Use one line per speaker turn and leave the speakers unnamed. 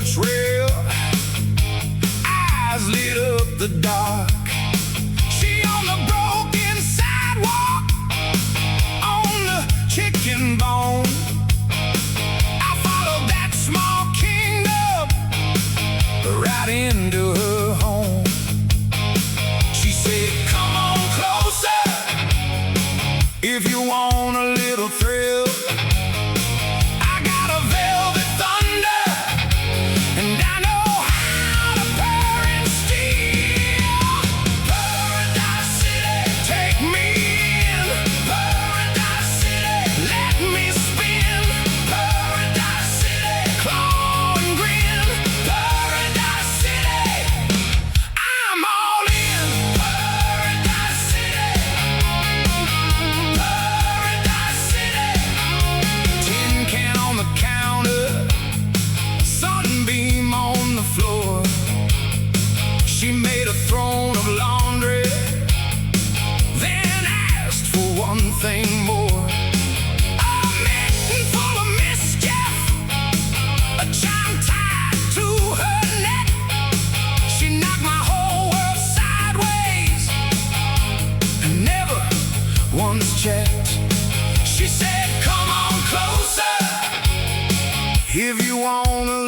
porch rail, eyes lit up the dark. She on the broken sidewalk, on the chicken bone. I followed that small kingdom right into her home. She said, come on closer if you want a little thrill. I got a velvet thunder, and I know how to purr and steal. Purradise City, take me in. Purradise City, let me spin. Purradise City, claw and grin. Purradise City, I'm all in. Purradise City, Purradise City. Tin can on the counter, sunbeam on the floor. She made a throne of laundry, then asked for one thing more. A mitten full of mischief, a charm tied to her neck. She knocked my whole world sideways and never once checked. She said, come on closer if you want a